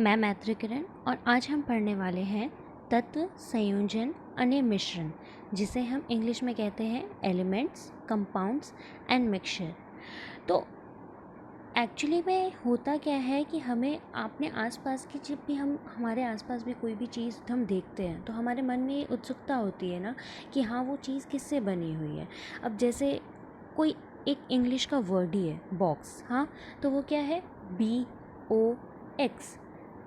मैं मैत्री किरण और आज हम पढ़ने वाले हैं तत्व संयोजन अन्य मिश्रण, जिसे हम इंग्लिश में कहते हैं एलिमेंट्स, कंपाउंड्स एंड मिक्सचर। तो एक्चुअली में होता क्या है कि हमें अपने आसपास की जब भी हम हमारे आसपास भी कोई भी चीज़ हम देखते हैं तो हमारे मन में ये उत्सुकता होती है ना कि हाँ, वो चीज़ किससे बनी हुई है। अब जैसे कोई एक इंग्लिश का वर्ड ही है बॉक्स, हाँ, तो वो क्या है, BOX,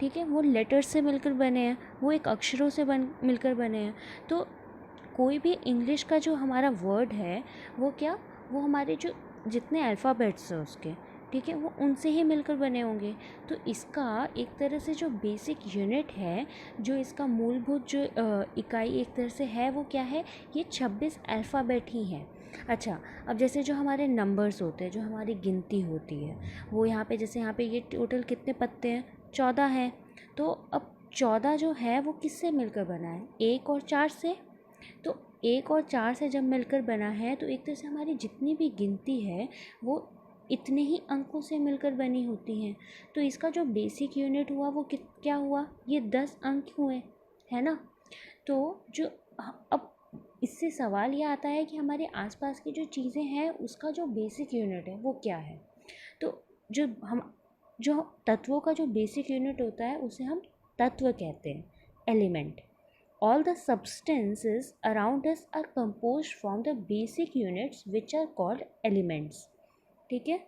ठीक है, वो लेटर्स से मिलकर बने हैं, वो एक अक्षरों से मिलकर बने हैं। तो कोई भी इंग्लिश का जो हमारा वर्ड है वो क्या, वो हमारे जो जितने अल्फ़ाबेट्स हैं उसके, ठीक है, वो उनसे ही मिलकर बने होंगे। तो इसका एक तरह से जो बेसिक यूनिट है, जो इसका मूलभूत जो इकाई एक तरह से है, वो क्या है, ये 26 अल्फ़ाबेट ही हैं। अच्छा, अब जैसे जो हमारे नंबर्स होते हैं, जो हमारी गिनती होती है, वो यहाँ पे जैसे यहाँ पे ये टोटल कितने पत्ते हैं, 14 हैं। तो अब 14 जो है वो किससे मिलकर बना है, 1 और 4 से। तो 1 और 4 से जब मिलकर बना है तो एक तरह से हमारी जितनी भी गिनती है वो इतने ही अंकों से मिलकर बनी होती हैं। तो इसका जो बेसिक यूनिट हुआ वो क्या हुआ, ये 10 अंक हुए, है ना। तो जो अब इससे सवाल ये आता है कि हमारे आसपास की जो चीज़ें हैं उसका जो बेसिक यूनिट है वो क्या है। तो जो तत्वों का जो बेसिक यूनिट होता है उसे हम तत्व कहते हैं, element. All the substances around us are composed from the basic units which are called elements. ठीक है,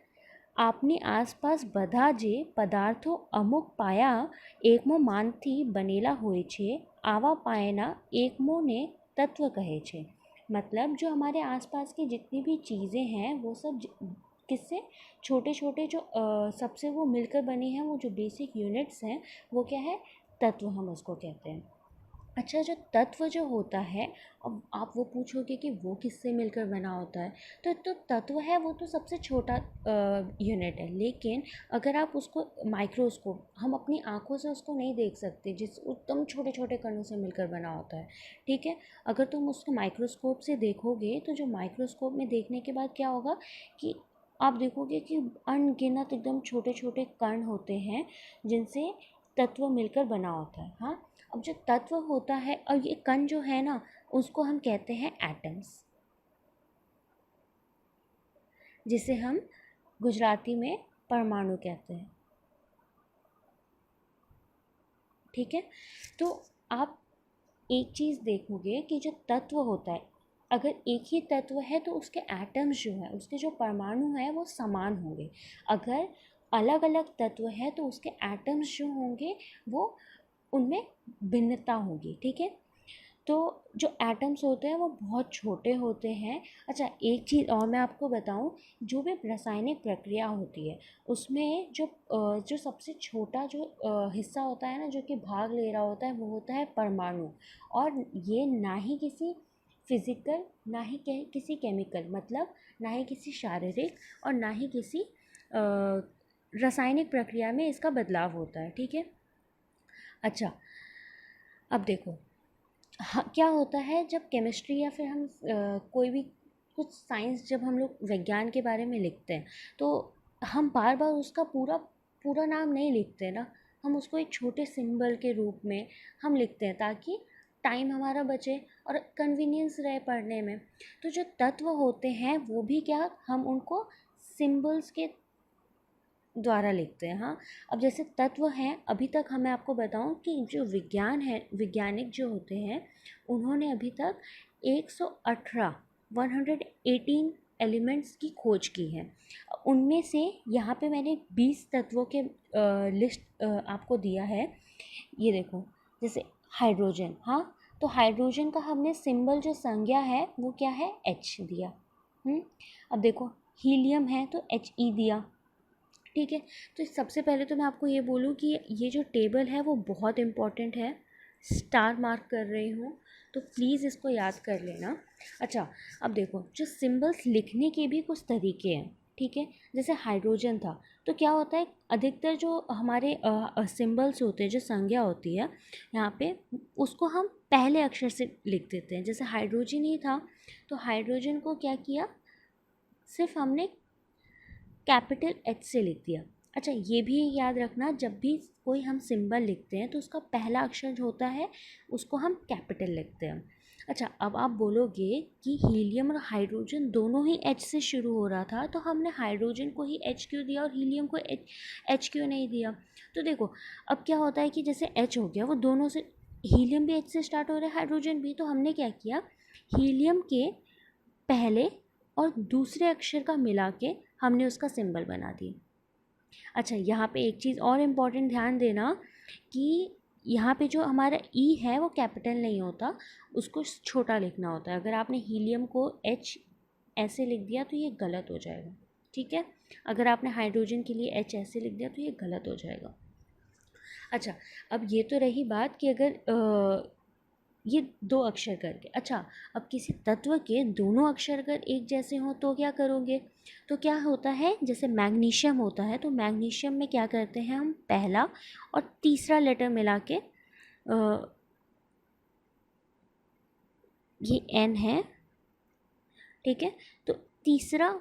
આપની આસપાસ બધા જે પદાર્થો અમુક પાયા એકમો માનથી બનેલા હોય છે, આવા પાયાના એકમોને તત્વ કહે છે। मतलब जो हमारे आसपास की जितनी भी चीज़ें हैं वो सब किससे, छोटे छोटे जो सबसे वो मिलकर बनी हैं, वो जो बेसिक यूनिट्स हैं वो क्या है, तत्व हम उसको कहते हैं। अच्छा, जो तत्व जो होता है, अब आप वो पूछोगे कि वो किससे मिलकर बना होता है, तो तत्व है वो तो सबसे छोटा यूनिट है। लेकिन अगर आप उसको माइक्रोस्कोप, हम अपनी आँखों से उसको नहीं देख सकते, जिस एकदम छोटे छोटे कणों से मिलकर बना होता है, ठीक है। अगर तुम उसको माइक्रोस्कोप से देखोगे तो जो माइक्रोस्कोप में देखने के बाद क्या होगा कि आप देखोगे कि अनगिनत एकदम छोटे छोटे कण होते हैं जिनसे तत्व मिलकर बना होता है। हाँ, अब जो तत्व होता है और ये कण जो है ना, उसको हम कहते हैं एटम्स, जिसे हम गुजराती में परमाणु कहते हैं, ठीक है। तो आप एक चीज़ देखोगे कि जो तत्व होता है, अगर एक ही तत्व है तो उसके एटम्स जो है, उसके जो परमाणु हैं वो समान होंगे। अगर अलग अलग तत्व है तो उसके एटम्स जो होंगे वो उनमें भिन्नता होगी, ठीक है। तो जो एटम्स होते हैं वो बहुत छोटे होते हैं। अच्छा, एक चीज़ और मैं आपको बताऊं, जो भी रासायनिक प्रक्रिया होती है उसमें जो सबसे छोटा जो हिस्सा होता है ना, जो कि भाग ले रहा होता है, वो होता है परमाणु। और ये ना ही किसी फिज़िकल, ना ही किसी केमिकल, मतलब ना ही किसी शारीरिक और ना ही किसी रासायनिक प्रक्रिया में इसका बदलाव होता है, ठीक है। अच्छा, अब देखो, हाँ, क्या होता है जब केमिस्ट्री या फिर हम कोई भी कुछ साइंस, जब हम लोग विज्ञान के बारे में लिखते हैं तो हम बार बार उसका पूरा पूरा नाम नहीं लिखते ना, हम उसको एक छोटे सिंबल के रूप में हम लिखते हैं ताकि टाइम हमारा बचे और कन्वीनियंस रहे पढ़ने में। तो जो तत्व होते हैं वो भी क्या, हम उनको सिंबल्स के द्वारा लिखते हैं। हाँ, अब जैसे तत्व हैं, अभी तक हमें आपको बताऊं कि जो विज्ञान है, वैज्ञानिक जो होते हैं, उन्होंने अभी तक 118 118 एलिमेंट्स की खोज की है। उनमें से यहाँ पे मैंने 20 तत्वों के लिस्ट आपको दिया है। ये देखो, जैसे हाइड्रोजन, हाँ, तो हाइड्रोजन का हमने सिंबल जो संज्ञा है वो क्या है, H दिया। अब देखो, हीलियम है तो He दिया, ठीक है। तो सबसे पहले तो मैं आपको ये बोलूँ कि ये जो टेबल है वो बहुत इम्पॉर्टेंट है, स्टार मार्क कर रही हूँ, तो प्लीज़ इसको याद कर लेना। अच्छा, अब देखो, जो सिंबल्स लिखने के भी कुछ तरीके हैं, ठीक है। जैसे हाइड्रोजन था तो क्या होता है, अधिकतर जो हमारे सिंबल्स होते हैं, जो संज्ञा होती है यहाँ पे, उसको हम पहले अक्षर से लिख देते हैं। जैसे हाइड्रोजन ही था तो हाइड्रोजन को क्या किया, सिर्फ हमने कैपिटल H से लिख दिया। अच्छा, ये भी याद रखना, जब भी कोई हम सिंबल लिखते हैं तो उसका पहला अक्षर जो होता है उसको हम कैपिटल लिखते हैं। अच्छा, अब आप बोलोगे कि हीलियम और हाइड्रोजन दोनों ही एच से शुरू हो रहा था, तो हमने हाइड्रोजन को ही एच क्यों दिया और हीलियम को एच क्यों नहीं दिया? तो देखो, अब क्या होता है कि जैसे एच हो गया, वो दोनों से, हीलियम भी एच से स्टार्ट हो रहा है, हाइड्रोजन भी, तो हमने क्या किया, हीलियम के पहले और दूसरे अक्षर का मिला के हमने उसका सिंबल बना दिया। अच्छा, यहाँ पे एक चीज़ और इम्पॉर्टेंट ध्यान देना कि यहाँ पे जो हमारा ई है वो कैपिटल नहीं होता, उसको छोटा लिखना होता है। अगर आपने हीलियम को एच ऐसे लिख दिया तो ये गलत हो जाएगा, ठीक है। अगर आपने हाइड्रोजन के लिए एच ऐसे लिख दिया तो ये गलत हो जाएगा। अच्छा, अब ये तो रही बात कि अगर ये दो अक्षर करके, अच्छा, अब किसी तत्व के दोनों अक्षर अगर एक जैसे हों तो क्या करोगे? तो क्या होता है, जैसे मैग्नीशियम होता है, तो मैग्नीशियम में क्या करते हैं हम, पहला और तीसरा लेटर मिला के, ये एन है, ठीक है, तो तीसरा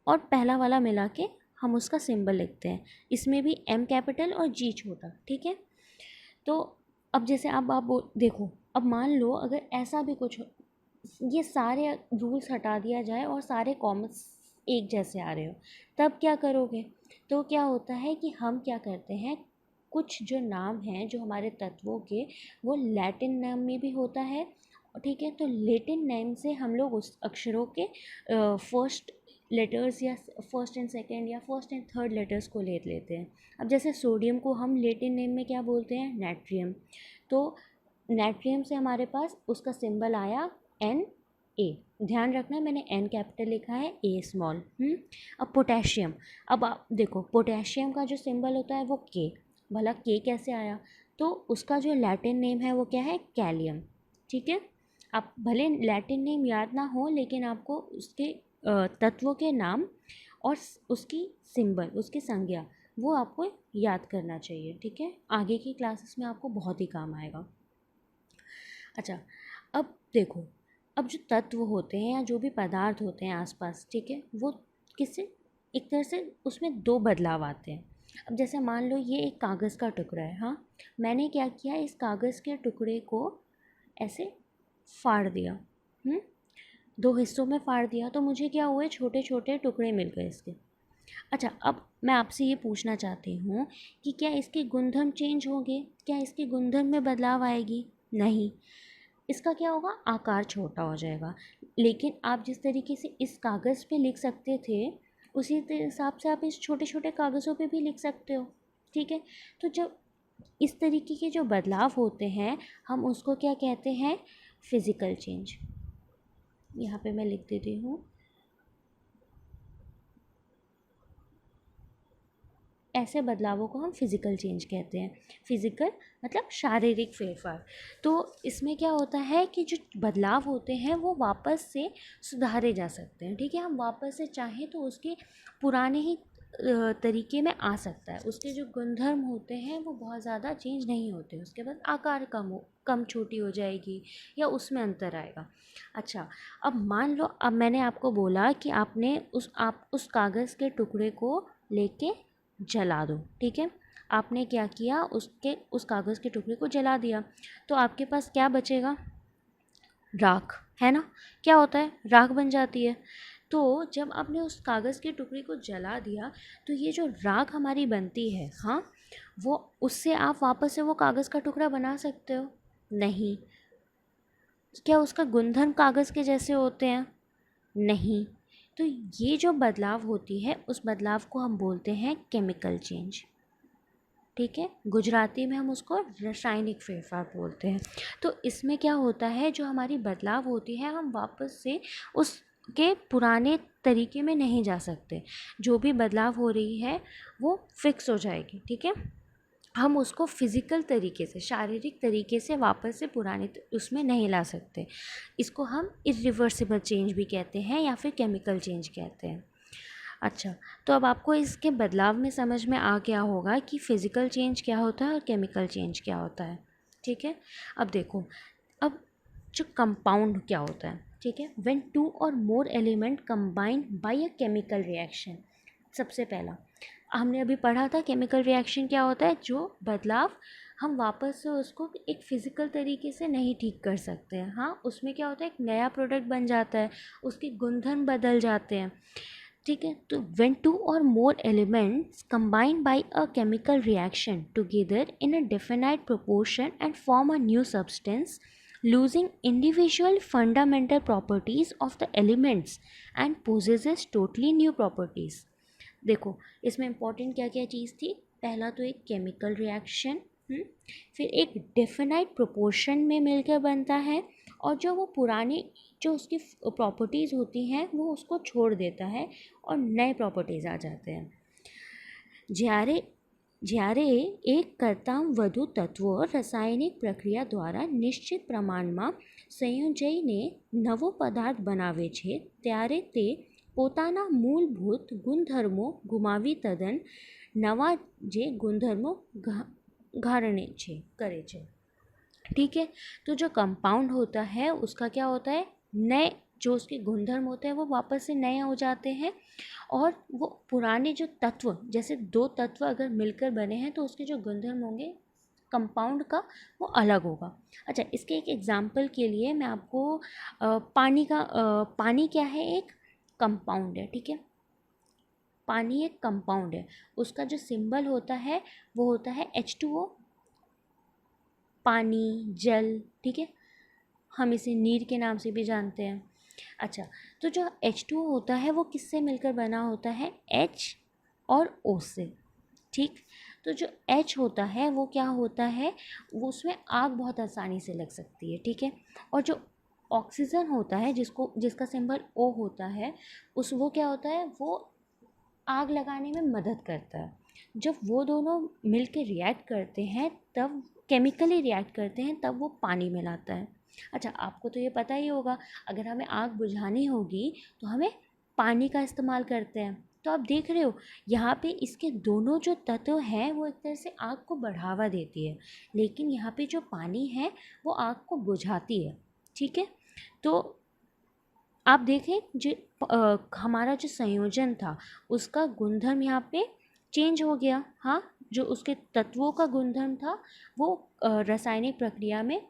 और पहला वाला मिला के हम उसका सिंबल लिखते हैं। इसमें भी एम कैपिटल और जी छोटा, ठीक है। तो अब जैसे अब आप देखो, अब मान लो अगर ऐसा भी कुछ ये सारे रूल्स हटा दिया जाए और सारे कॉमर्स एक जैसे आ रहे हो, तब क्या करोगे? तो क्या होता है कि हम क्या करते हैं, कुछ जो नाम हैं जो हमारे तत्वों के, वो लैटिन नाम में भी होता है, ठीक है। तो लैटिन नेम से हम लोग उस अक्षरों के फर्स्ट लेटर्स या फर्स्ट एंड सेकंड या फर्स्ट एंड थर्ड लेटर्स को ले लेते हैं। अब जैसे सोडियम को हम लैटिन नेम में क्या बोलते हैं, नाइट्रियम। तो नाइट्रियम से हमारे पास उसका सिंबल आया एन ए, ध्यान रखना मैंने एन कैपिटल लिखा है, ए स्मॉल। अब पोटेशियम, अब आप देखो पोटेशियम का जो सिंबल होता है वो के, भला के कैसे आया? तो उसका जो लैटिन नेम है वो क्या है, कैलियम, ठीक है। आप भले लैटिन नेम याद ना हो, लेकिन आपको उसके तत्वों के नाम और उसकी सिंबल, उसकी संज्ञा, वो आपको याद करना चाहिए, ठीक है। आगे की क्लासेस में आपको बहुत ही काम आएगा। अच्छा, अब देखो, अब जो तत्व होते हैं या जो भी पदार्थ होते हैं आसपास, ठीक है, वो किससे, एक तरह से उसमें दो बदलाव आते हैं। अब जैसे मान लो ये एक कागज़ का टुकड़ा है, हाँ, मैंने क्या किया, इस कागज़ के टुकड़े को ऐसे फाड़ दिया, दो हिस्सों में फाड़ दिया, तो मुझे क्या हुए, छोटे छोटे टुकड़े मिल गए इसके। अच्छा, अब मैं आपसे ये पूछना चाहती हूँ कि क्या इसके गुणधर्म चेंज होंगे, क्या इसके गुणधर्म में बदलाव आएगी? नहीं, इसका क्या होगा, आकार छोटा हो जाएगा। लेकिन आप जिस तरीके से इस कागज़ पे लिख सकते थे, उसी हिसाब से आप इस छोटे छोटे कागज़ों पे भी लिख सकते हो, ठीक है। तो जब इस तरीके के जो बदलाव होते हैं, हम उसको क्या कहते हैं, फिज़िकल चेंज। यहाँ पे मैं लिख देती हूँ, ऐसे बदलावों को हम फिज़िकल चेंज कहते हैं। फिज़िकल मतलब शारीरिक फेरफार। तो इसमें क्या होता है कि जो बदलाव होते हैं वो वापस से सुधारे जा सकते हैं, ठीक है। हम वापस से चाहें तो उसके पुराने ही तरीके में आ सकता है। उसके जो गुणधर्म होते हैं वो बहुत ज़्यादा चेंज नहीं होते, उसके बाद आकार कम छोटी हो जाएगी या उसमें अंतर आएगा। अच्छा, अब मान लो, अब मैंने आपको बोला कि आप उस कागज़ के टुकड़े को लेके जला दो, ठीक है। आपने क्या किया, उस कागज़ के टुकड़े को जला दिया, तो आपके पास क्या बचेगा, राख, है ना। क्या होता है, राख बन जाती है। तो जब आपने उस कागज़ के टुकड़े को जला दिया, तो ये जो राख हमारी बनती है, हाँ, वो उससे आप वापस से वो कागज़ का टुकड़ा बना सकते हो? नहीं। क्या उसका गुणधर्म कागज़ के जैसे होते हैं? नहीं। तो ये जो बदलाव होती है, उस बदलाव को हम बोलते हैं केमिकल चेंज, ठीक है। गुजराती में हम उसको रासायनिक फेरफार बोलते हैं। तो इसमें क्या होता है, जो हमारी बदलाव होती है, हम वापस से उसके पुराने तरीके में नहीं जा सकते। जो भी बदलाव हो रही है वो फिक्स हो जाएगी, ठीक है। हम उसको फिज़िकल तरीके से, शारीरिक तरीके से वापस से पुराने उसमें नहीं ला सकते। इसको हम इरिवर्सिबल चेंज भी कहते हैं या फिर केमिकल चेंज कहते हैं। अच्छा, तो अब आपको इसके बदलाव में समझ में आ गया होगा कि फ़िज़िकल चेंज क्या होता है और केमिकल चेंज क्या होता है, ठीक है। अब देखो, अब जो कंपाउंड क्या होता है, ठीक है, when two or more element combine by a chemical reaction. सबसे पहला, हमने अभी पढ़ा था केमिकल रिएक्शन क्या होता है, जो बदलाव हम वापस से उसको एक फिज़िकल तरीके से नहीं ठीक कर सकते हैं। हाँ, उसमें क्या होता है, एक नया प्रोडक्ट बन जाता है, उसके गुणधर्म बदल जाते हैं। ठीक है, तो when two or more elements combine by a chemical reaction together in a definite proportion and form a new substance, losing individual fundamental properties of the elements and possesses totally new properties। देखो इसमें important क्या क्या चीज़ थी, पहला तो एक chemical reaction, फिर एक डेफिनाइट प्रोपोर्शन में मिलकर बनता है, और जो वो पुरानी जो उसकी प्रॉपर्टीज़ होती हैं वो उसको छोड़ देता है और नए प्रॉपर्टीज़ आ जाते हैं। જ્યારે એક કરતાં વધુ તત્વો રાસાયણિક પ્રક્રિયા દ્વારા નિશ્ચિત પ્રમાણમાં સંયોજાઈને નવો પદાર્થ બનાવે છે, ત્યારે તે પોતાના મૂળભૂત ગુણધર્મો ગુમાવી તદ્દન નવા જે ગુણધર્મો धारणे करे छे। ठीक है, तो जो कंपाउंड होता है उसका क्या होता है, नए जो उसके गुणधर्म होते हैं वो वापस से नए हो जाते हैं, और वो पुराने जो तत्व, जैसे दो तत्व अगर मिलकर बने हैं तो उसके जो गुणधर्म होंगे कंपाउंड का वो अलग होगा। अच्छा, इसके एक एग्जांपल के लिए मैं आपको पानी क्या है, एक कंपाउंड है। ठीक है, पानी एक कंपाउंड है, उसका जो सिंबल होता है वो होता है H2O, पानी, जल। ठीक है, हम इसे नीर के नाम से भी जानते हैं। अच्छा, तो जो H2O होता है वो किससे मिलकर बना होता है, H और O से। ठीक, तो जो H होता है वो क्या होता है, वो उसमें आग बहुत आसानी से लग सकती है। ठीक है, और जो ऑक्सीजन होता है जिसका सिंबल O होता है, वो क्या होता है, वो आग लगाने में मदद करता है। जब वो दोनों मिलकर रिएक्ट करते हैं, तब केमिकली रिएक्ट करते हैं, तब वो पानी मिलाता है। अच्छा, आपको तो ये पता ही होगा, अगर हमें आग बुझानी होगी तो हमें पानी का इस्तेमाल करते हैं। तो आप देख रहे हो यहाँ पे इसके दोनों जो तत्व हैं वो एक तरह से आग को बढ़ावा देती है, लेकिन यहाँ पे जो पानी है वो आग को बुझाती है। ठीक है, तो आप देखें जो हमारा जो संयोजन था उसका गुणधर्म यहाँ पे चेंज हो गया। हाँ, जो उसके तत्वों का गुणधर्म था वो रासायनिक प्रक्रिया में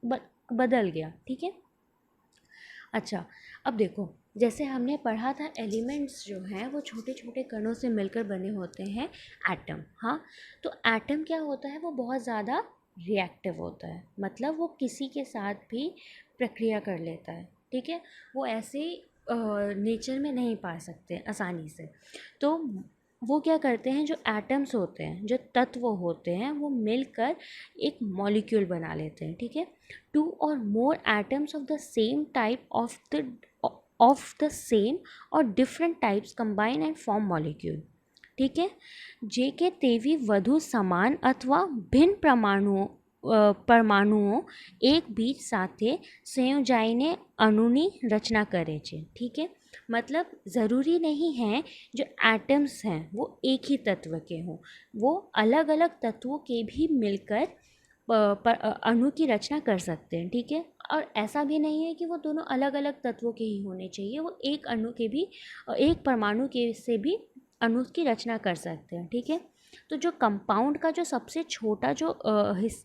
बदल गया। ठीक है, अच्छा, अब देखो जैसे हमने पढ़ा था एलिमेंट्स जो हैं वो छोटे छोटे कणों से मिलकर बने होते हैं, एटम। हाँ, तो एटम क्या होता है, वो बहुत ज़्यादा रिएक्टिव होता है, मतलब वो किसी के साथ भी प्रक्रिया कर लेता है। ठीक है, वो ऐसे नेचर में नहीं पा सकते आसानी से। तो वो क्या करते हैं, जो एटम्स होते हैं, जो तत्व होते हैं, वो मिलकर एक मॉलिक्यूल बना लेते हैं। ठीक है, two or more atoms of the same or different types combine and form molecule. ठीक है, जे के तेवी વધુ સમાન અથવા ભિન્ન પરમાણુઓ એકબીજ સાથે સંયોજાઈને અણુની રચના કરે છે। ठीक है, मतलब ज़रूरी नहीं है जो एटम्स हैं वो एक ही तत्व के हों, वो अलग अलग तत्वों के भी मिलकर अणु की रचना कर सकते हैं। ठीक है, और ऐसा भी नहीं है कि वो दोनों अलग अलग तत्वों के ही होने चाहिए, वो एक अणु के भी एक परमाणु के से भी अणु की रचना कर सकते हैं। ठीक है, तो जो कंपाउंड का जो सबसे छोटा जो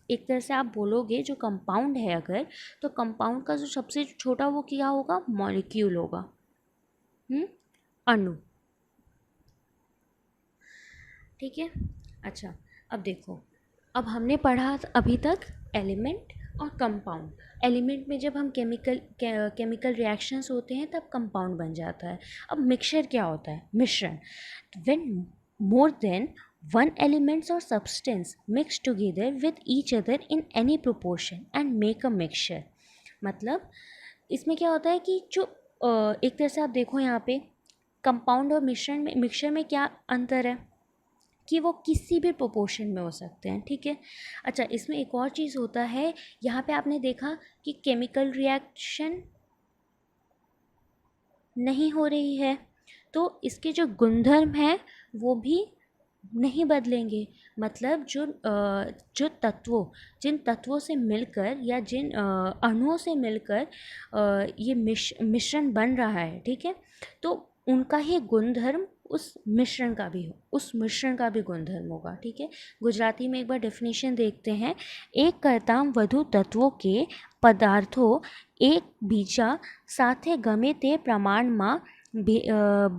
एक तरह से आप बोलोगे जो कंपाउंड है, अगर तो कंपाउंड का जो सबसे छोटा वो क्या होगा, मॉलिक्यूल होगा, अणु। ठीक है, अच्छा, अब देखो, अब हमने पढ़ा अभी तक एलिमेंट और कंपाउंड। एलिमेंट में जब हम केमिकल रिएक्शंस होते हैं तब कंपाउंड बन जाता है। अब मिक्सचर क्या होता है, मिश्रण, when more than one elements or substance mix together with each other in any proportion and make a mixture. मतलब इसमें क्या होता है कि जो एक तरह से आप देखो यहाँ पे कंपाउंड और मिक्सचर में क्या अंतर है कि वो किसी भी प्रोपोर्शन में हो सकते हैं। ठीक है, अच्छा, इसमें एक और चीज़ होता है, यहाँ पे आपने देखा कि केमिकल रिएक्शन नहीं हो रही है, तो इसके जो गुणधर्म हैं वो भी नहीं बदलेंगे। मतलब जिन तत्वों से मिलकर या जिन अणुओं से मिलकर ये मिश्रण बन रहा है, ठीक है, तो उनका ही गुणधर्म उस मिश्रण का भी गुणधर्म होगा। ठीक है, गुजराती में एक बार डेफिनेशन देखते हैं। एक કરતાં વધુ તત્વો કે પદાર્થો એકબીજા સાથે ગમે તે પ્રમાણમાં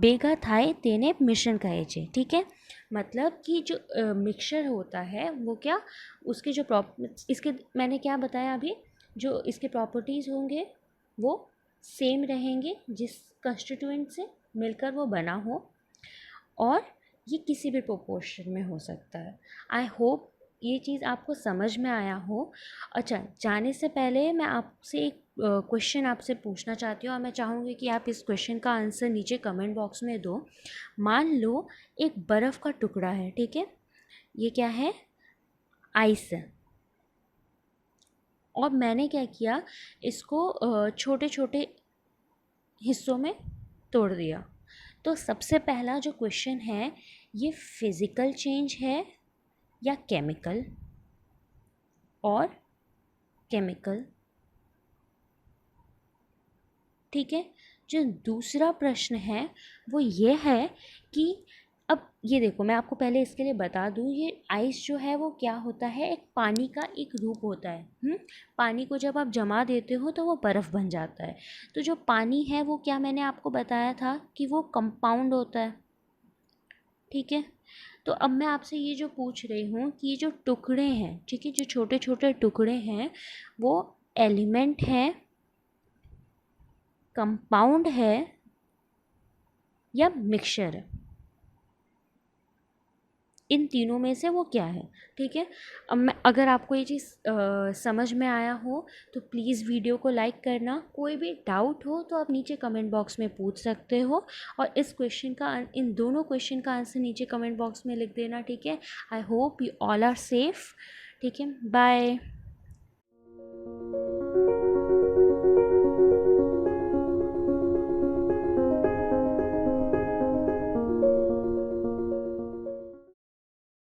ભેગા થાય તેને મિશ્રણ કહે છે। ठीक है, मतलब कि जो मिक्सचर होता है वो क्या, उसके जो इसके मैंने क्या बताया अभी, जो इसके प्रॉपर्टीज़ होंगे वो सेम रहेंगे जिस कंस्टिट्यूएंट से मिलकर वो बना हो, और ये किसी भी प्रोपोर्शन में हो सकता है। आई होप ये चीज़ आपको समझ में आया हो। अच्छा, जाने से पहले मैं आपसे एक क्वेश्चन आपसे पूछना चाहती हूँ, और मैं चाहूँगी कि आप इस क्वेश्चन का आंसर नीचे कमेंट बॉक्स में दो। मान लो एक बर्फ़ का टुकड़ा है, ठीक है, ये क्या है, आइस है, और मैंने क्या किया, इसको छोटे छोटे हिस्सों में तोड़ दिया। तो सबसे पहला जो क्वेश्चन है, ये फिज़िकल चेंज है या केमिकल, और केमिकल। ठीक है, जो दूसरा प्रश्न है वो ये है कि अब ये देखो, मैं आपको पहले इसके लिए बता दूँ, ये आइस जो है वो क्या होता है, एक पानी का एक रूप होता है। पानी को जब आप जमा देते हो तो वो बर्फ़ बन जाता है। तो जो पानी है वो क्या, मैंने आपको बताया था कि वो कंपाउंड होता है। ठीक है, तो अब मैं आपसे ये जो पूछ रही हूँ कि ये जो टुकड़े हैं, ठीक है, जो छोटे छोटे टुकड़े हैं, वो एलिमेंट है, कंपाउंड है, या मिक्सचर है, इन तीनों में से वो क्या है। ठीक है, अब मैं, अगर आपको ये चीज़ समझ में आया हो तो प्लीज़ वीडियो को लाइक करना। कोई भी डाउट हो तो आप नीचे कमेंट बॉक्स में पूछ सकते हो, और इस क्वेश्चन का, इन दोनों क्वेश्चन का आंसर नीचे कमेंट बॉक्स में लिख देना। ठीक है, I hope you all are safe. ठीक है, बाय।